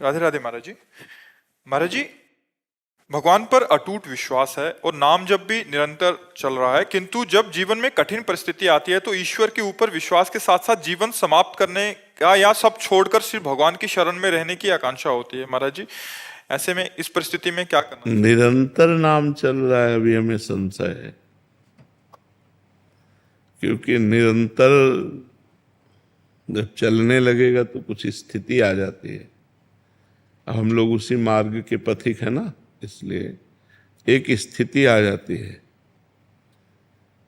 राधे राधे महाराज जी। महाराज जी, भगवान पर अटूट विश्वास है और नाम जप भी निरंतर चल रहा है, किंतु जब जीवन में कठिन परिस्थिति आती है तो ईश्वर के ऊपर विश्वास के साथ साथ जीवन समाप्त करने का या सब छोड़कर सिर्फ भगवान की शरण में रहने की आकांक्षा होती है। महाराज जी, ऐसे में इस परिस्थिति में क्या करना? निरंतर नाम चल रहा है, अभी हमें संशय है, क्योंकि निरंतर जब चलने लगेगा तो कुछ स्थिति आ जाती है। हम लोग उसी मार्ग के पथिक है ना, इसलिए एक स्थिति आ जाती है।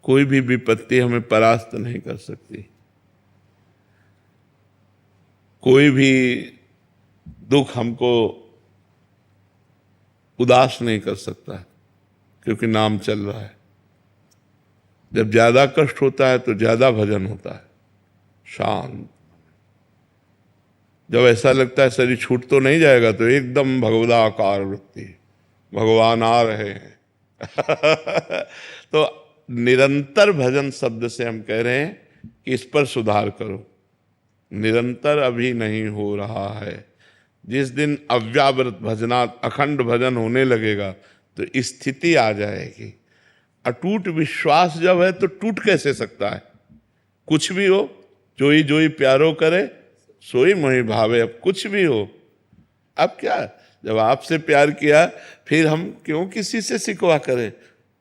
कोई भी विपत्ति हमें परास्त नहीं कर सकती, कोई भी दुख हमको उदास नहीं कर सकता, क्योंकि नाम चल रहा है। जब ज्यादा कष्ट होता है तो ज्यादा भजन होता है, शांत। जब ऐसा लगता है शरीर छूट तो नहीं जाएगा तो एकदम भगवदाकार वृत्ति, भगवान आ रहे हैं। तो निरंतर भजन शब्द से हम कह रहे हैं कि इस पर सुधार करो। निरंतर अभी नहीं हो रहा है। जिस दिन अव्यावृत भजनात् अखंड भजन होने लगेगा तो स्थिति आ जाएगी। अटूट विश्वास जब है तो टूट कैसे सकता है? कुछ भी हो, जोई जोई प्यारो करे सोई मोहि भावे। अब कुछ भी हो, अब क्या, जब आपसे प्यार किया फिर हम क्यों किसी से शिकवा करें?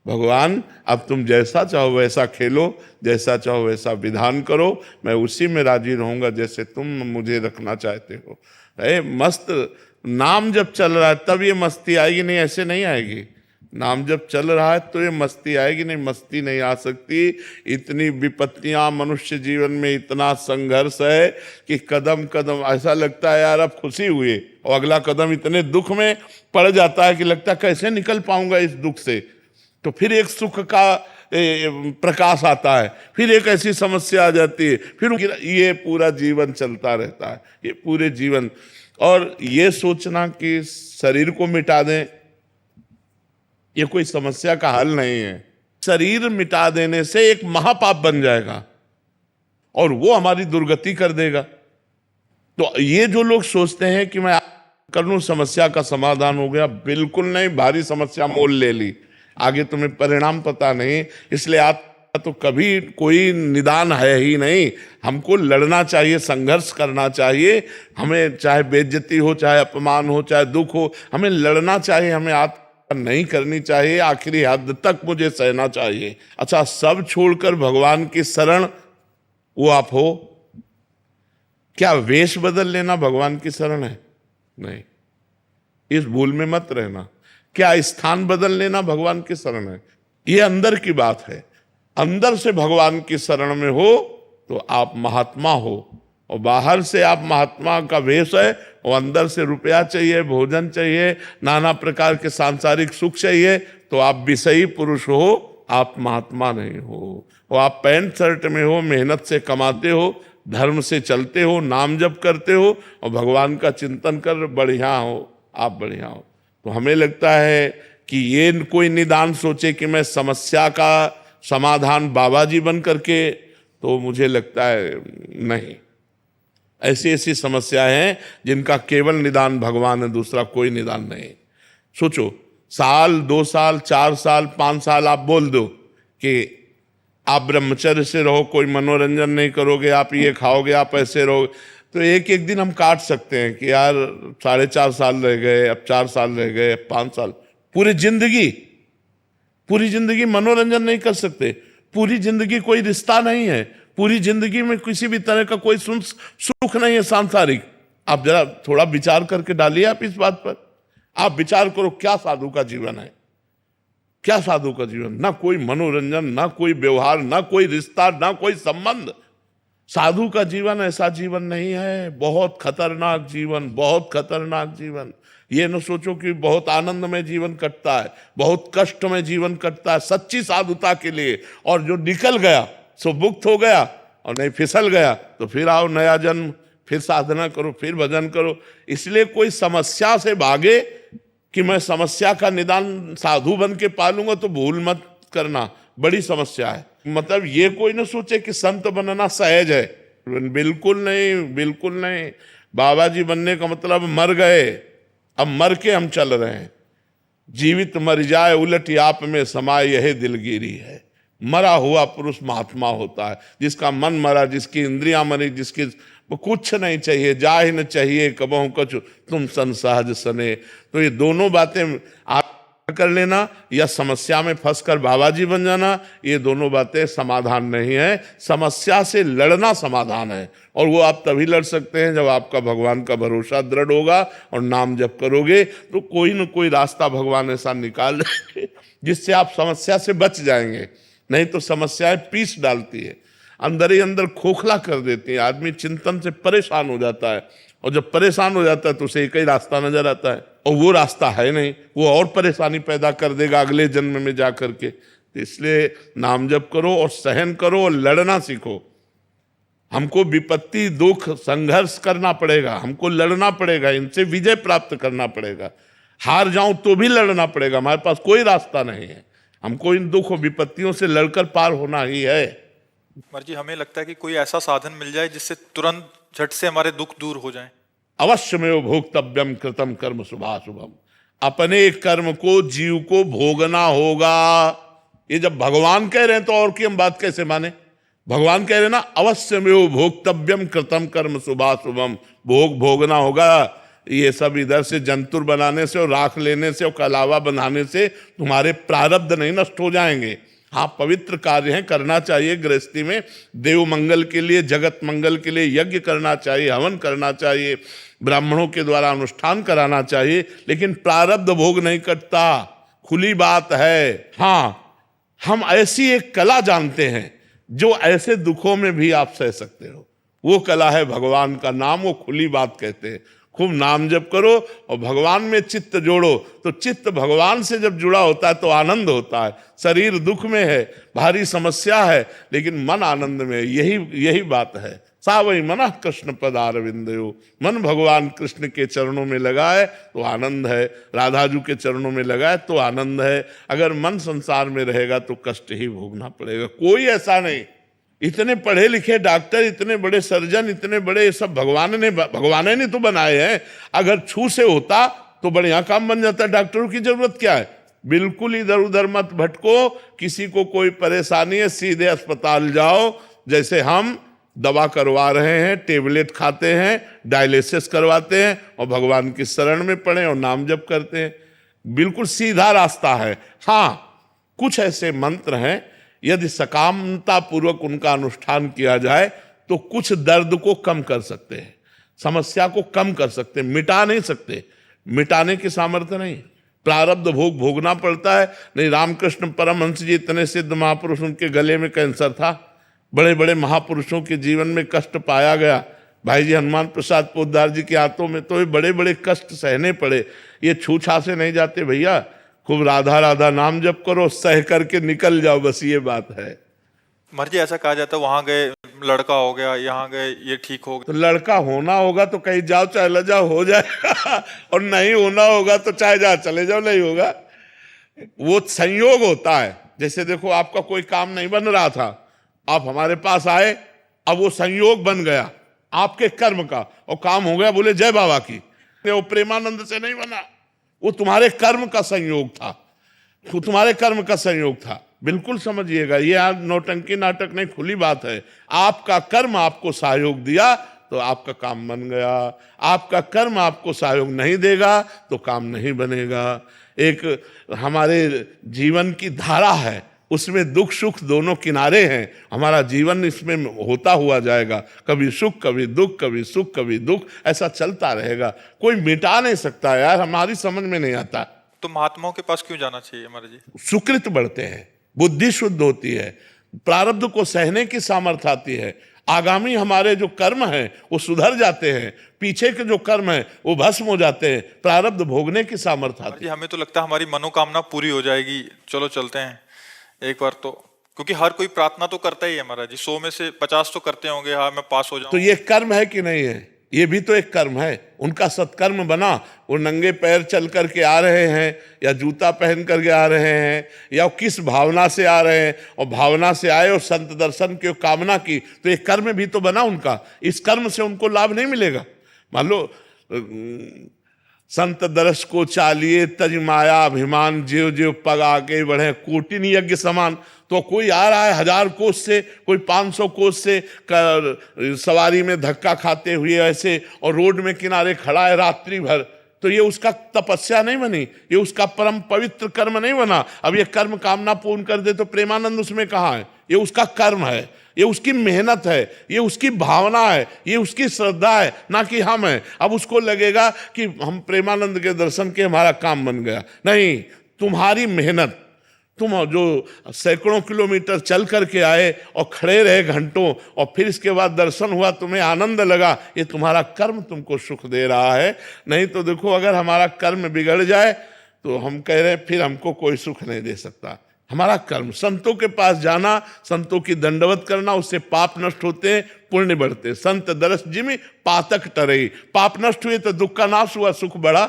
भगवान, अब तुम जैसा चाहो वैसा खेलो, जैसा चाहो वैसा विधान करो, मैं उसी में राजी रहूंगा जैसे तुम मुझे रखना चाहते हो। मस्त नाम जब चल रहा है तब ये मस्ती आएगी, नहीं ऐसे नहीं आएगी। नाम जब चल रहा है तो ये मस्ती आएगी, नहीं मस्ती नहीं आ सकती। इतनी विपत्तियां मनुष्य जीवन में, इतना संघर्ष है कि कदम कदम ऐसा लगता है यार अब खुशी हुई, और अगला कदम इतने दुख में पड़ जाता है कि लगता है कैसे निकल पाऊंगा इस दुख से। तो फिर एक सुख का प्रकाश आता है, फिर एक ऐसी समस्या आ जाती है, फिर ये पूरा जीवन चलता रहता है, ये पूरे जीवन। और ये सोचना कि शरीर को मिटा दें, ये कोई समस्या का हल नहीं है। शरीर मिटा देने से एक महापाप बन जाएगा और वो हमारी दुर्गति कर देगा। तो ये जो लोग सोचते हैं कि मैं कर लूं समस्या का समाधान हो गया, बिल्कुल नहीं। भारी समस्या मोल ले ली, आगे तुम्हें परिणाम पता नहीं, इसलिए आप तो कभी कोई निदान है ही नहीं। हमको लड़ना चाहिए, संघर्ष करना चाहिए। हमें चाहे बेइज्जती हो, चाहे अपमान हो, चाहे दुख हो, हमें लड़ना चाहिए। हमें आत्म नहीं करनी चाहिए, आखिरी हद तक मुझे सहना चाहिए। अच्छा, सब छोड़कर भगवान की शरण वो आप हो, क्या वेश बदल लेना भगवान की शरण है? नहीं, इस भूल में मत रहना। क्या स्थान बदल लेना भगवान की शरण है? ये अंदर की बात है। अंदर से भगवान की शरण में हो तो आप महात्मा हो, और बाहर से आप महात्मा का वेश है, और अंदर से रुपया चाहिए, भोजन चाहिए, नाना प्रकार के सांसारिक सुख चाहिए, तो आप विषयी पुरुष हो, आप महात्मा नहीं हो। और आप पैंट शर्ट में हो, मेहनत से कमाते हो, धर्म से चलते हो, नाम जप करते हो और भगवान का चिंतन कर बढ़िया हो, आप बढ़िया हो। तो हमें लगता है कि ये कोई निदान सोचे कि मैं समस्या का समाधान बाबा जी बन करके, तो मुझे लगता है नहीं। ऐसी ऐसी समस्याएं हैं जिनका केवल निदान भगवान है, दूसरा कोई निदान नहीं। सोचो, साल 2 साल 4 साल 5 साल आप बोल दो कि आप ब्रह्मचर्य से रहो, कोई मनोरंजन नहीं करोगे, आप ये खाओगे, आप ऐसे रहोगे, तो एक एक दिन हम काट सकते हैं कि यार 4.5 साल रह गए, अब 4 साल रह गए, अब 5 साल। पूरी जिंदगी मनोरंजन नहीं कर सकते, पूरी जिंदगी कोई रिश्ता नहीं है, पूरी जिंदगी में किसी भी तरह का कोई सुख नहीं है सांसारिक। आप जरा थोड़ा विचार करके डालिए आप इस बात पर। आप विचार करो, क्या साधु का जीवन है? क्या साधु का जीवन? ना कोई मनोरंजन, ना कोई व्यवहार, ना कोई रिश्ता, ना कोई संबंध। साधु का जीवन ऐसा जीवन नहीं है। बहुत खतरनाक जीवन, बहुत खतरनाक जीवन। ये न सोचो कि बहुत आनंद में जीवन कटता है, बहुत कष्ट में जीवन कटता है सच्ची साधुता के लिए। और जो निकल गया सो मुक्त हो गया, और नहीं फिसल गया तो फिर आओ नया जन्म, फिर साधना करो, फिर भजन करो। इसलिए कोई समस्या से भागे कि मैं समस्या का निदान साधु बन के पालूंगा, तो भूल मत करना, बड़ी समस्या है। मतलब ये कोई ना सोचे कि संत बनना सहज है, बिल्कुल नहीं, बिल्कुल नहीं। बाबा जी बनने का मतलब मर गए, अब मर के हम चल रहे हैं। जीवित मर जाए उलट आप में समाए यही दिलगिरी है। मरा हुआ पुरुष महात्मा होता है, जिसका मन मरा, जिसकी इंद्रियां मरी, जिसकी कुछ नहीं चाहिए, जा ही न चाहिए कबहू कछु तुम सन सहज सने। तो ये दोनों बातें आप कर लेना या समस्या में फंसकर बाबा जी बन जाना, ये दोनों बातें समाधान नहीं है। समस्या से लड़ना समाधान है, और वो आप तभी लड़ सकते हैं जब आपका भगवान का भरोसा दृढ़ होगा और नाम जप करोगे तो कोई न कोई रास्ता भगवान ऐसा निकाल देंगे जिससे आप समस्या से बच जाएंगे। नहीं तो समस्याएं पीस डालती है, अंदर ही अंदर खोखला कर देती है, आदमी चिंतन से परेशान हो जाता है, और जब परेशान हो जाता है तो उसे एक ही रास्ता नजर आता है, और वो रास्ता है नहीं, वो और परेशानी पैदा कर देगा अगले जन्म में जा करके। तो इसलिए नाम जप करो और सहन करो और लड़ना सीखो। हमको विपत्ति, दुख, संघर्ष करना पड़ेगा, हमको लड़ना पड़ेगा, इनसे विजय प्राप्त करना पड़ेगा। हार जाऊं तो भी लड़ना पड़ेगा, हमारे पास कोई रास्ता नहीं है, हमको इन दुख और विपत्तियों से लड़कर पार होना ही है। कुमार जी, हमें लगता है कि कोई ऐसा साधन मिल जाए जिससे तुरंत झट से हमारे दुख दूर हो जाएं। अवश्य में भोक्तव्यम कृतम कर्म शुभाशुभम, अपने कर्म को जीव को भोगना होगा। ये जब भगवान कह रहे हैं तो और की हम बात कैसे माने। भगवान कह रहे हैं ना, अवश्य में भोक्तव्यम कृतम कर्म शुभाशुभम, भोग भोगना होगा। ये सब इधर से जंतुर बनाने से और राख लेने से और कलावा बनाने से तुम्हारे प्रारब्ध नहीं नष्ट हो जाएंगे। हाँ, पवित्र कार्य है, करना चाहिए गृहस्थी में, देव मंगल के लिए, जगत मंगल के लिए यज्ञ करना चाहिए, हवन करना चाहिए, ब्राह्मणों के द्वारा अनुष्ठान कराना चाहिए, लेकिन प्रारब्ध भोग नहीं कटता, खुली बात है। हाँ, हम ऐसी एक कला जानते हैं जो ऐसे दुखों में भी आप सह सकते हो, वो कला है भगवान का नाम, वो खुली बात कहते हैं। खूब नाम जप करो और भगवान में चित्त जोड़ो, तो चित्त भगवान से जब जुड़ा होता है तो आनंद होता है। शरीर दुख में है, भारी समस्या है, लेकिन मन आनंद में है। यही बात है। सा वही मना कृष्ण पदारविंदयो, मन भगवान कृष्ण के चरणों में लगाए तो आनंद है, राधा जी के चरणों में लगाए तो आनंद है। अगर मन संसार में रहेगा तो कष्ट ही भोगना पड़ेगा। कोई ऐसा नहीं, इतने पढ़े लिखे डॉक्टर, इतने बड़े सर्जन, इतने बड़े, सब भगवान ने तो बनाए हैं। अगर छू से होता तो बढ़िया काम बन जाता। डॉक्टरों की जरूरत क्या है। बिल्कुल इधर उधर मत भटको, किसी को कोई परेशानी है सीधे अस्पताल जाओ। जैसे हम दवा करवा रहे हैं, टेबलेट खाते हैं, डायलिसिस करवाते हैं और भगवान की शरण में पड़े और नाम जप करते हैं। बिल्कुल सीधा रास्ता है। हाँ, कुछ ऐसे मंत्र हैं, यदि सकामता पूर्वक उनका अनुष्ठान किया जाए तो कुछ दर्द को कम कर सकते हैं, समस्या को कम कर सकते हैं, मिटा नहीं सकते, मिटाने की सामर्थ्य नहीं। प्रारब्ध भोग भोगना पड़ता है। नहीं, रामकृष्ण परमहंस जी इतने सिद्ध महापुरुष, उनके गले में कैंसर था। बड़े बड़े महापुरुषों के जीवन में कष्ट पाया गया। भाई जी हनुमान प्रसाद पोद्दार जी के हाथों में तो बड़े बड़े कष्ट सहने पड़े। ये छूछा से नहीं जाते भैया। खूब राधा राधा नाम जप करो, सह करके निकल जाओ, बस ये बात है। मर्जी ऐसा कहा जाता है, वहां गए लड़का हो गया, यहाँ गए ये ठीक हो गया। तो लड़का होना होगा तो कहीं जाओ चाहे ल जाओ, हो जाएगा। और नहीं होना होगा तो चाहे जा चले जाओ, नहीं होगा। वो संयोग होता है। जैसे देखो, आपका कोई काम नहीं बन रहा था, आप हमारे पास आए, अब वो संयोग बन गया आपके कर्म का और काम हो गया। बोले जय बाबा की। वो प्रेमानंद से नहीं बना, वो तुम्हारे कर्म का संयोग था, वो तुम्हारे कर्म का संयोग था। बिल्कुल समझिएगा, ये आज नौटंकी नाटक नहीं, खुली बात है। आपका कर्म आपको सहयोग दिया तो आपका काम बन गया। आपका कर्म आपको सहयोग नहीं देगा तो काम नहीं बनेगा। एक हमारे जीवन की धारा है, उसमें दुख सुख दोनों किनारे हैं। हमारा जीवन इसमें होता हुआ जाएगा, कभी सुख कभी दुख, कभी सुख कभी दुख, ऐसा चलता रहेगा। कोई मिटा नहीं सकता यार, हमारी समझ में नहीं आता। तो महात्माओं के पास क्यों जाना चाहिए महाराज जी? सुकृत बढ़ते हैं, बुद्धि शुद्ध होती है, प्रारब्ध को सहने की सामर्थ्य आती है, आगामी हमारे जो कर्म हैं वो सुधर जाते हैं, पीछे के जो कर्म हैं वो भस्म हो जाते हैं, प्रारब्ध भोगने की सामर्थ्य आती है। हमें तो लगता है हमारी मनोकामना पूरी हो जाएगी, चलो चलते हैं एक बार तो। क्योंकि हर कोई प्रार्थना तो करता ही है महाराज जी, 100 में से 50 तो करते होंगे, हाँ मैं पास हो जाऊं। तो ये कर्म है कि नहीं है? ये भी तो एक कर्म है। उनका सत्कर्म बना, वो नंगे पैर चल करके आ रहे हैं या जूता पहन करके आ रहे हैं या किस भावना से आ रहे हैं, और भावना से आए और संत दर्शन की कामना की, तो एक कर्म भी तो बना उनका। इस कर्म से उनको लाभ नहीं मिलेगा। मान लो संत दरस को चालिए तज माया अभिमान, जीव जीव पग आगे बढ़े कोटिन यज्ञ समान। तो कोई आ रहा है 1000 कोस से, कोई 500 कोस से सवारी में धक्का खाते हुए ऐसे, और रोड में किनारे खड़ा है रात्रि भर, तो ये उसका तपस्या नहीं बनी, ये उसका परम पवित्र कर्म नहीं बना। अब ये कर्म कामना पूर्ण कर दे तो प्रेमानंद उसमें कहाँ है? ये उसका कर्म है, ये उसकी मेहनत है, ये उसकी भावना है, ये उसकी श्रद्धा है, ना कि हम हैं। अब उसको लगेगा कि हम प्रेमानंद के दर्शन के हमारा काम बन गया। नहीं, तुम्हारी मेहनत, तुम जो सैकड़ों किलोमीटर चल करके आए और खड़े रहे घंटों, और फिर इसके बाद दर्शन हुआ, तुम्हें आनंद लगा, ये तुम्हारा कर्म तुमको सुख दे रहा है। नहीं तो देखो, अगर हमारा कर्म बिगड़ जाए तो हम कह रहे हैं फिर हमको कोई सुख नहीं दे सकता। हमारा कर्म, संतों के पास जाना, संतों की दंडवत करना, उससे पाप नष्ट होते हैं, पुण्य बढ़ते। संत दरस जिमि पातक टरई, पाप नष्ट हुए तो दुख का नाश हुआ, सुख बढ़ा।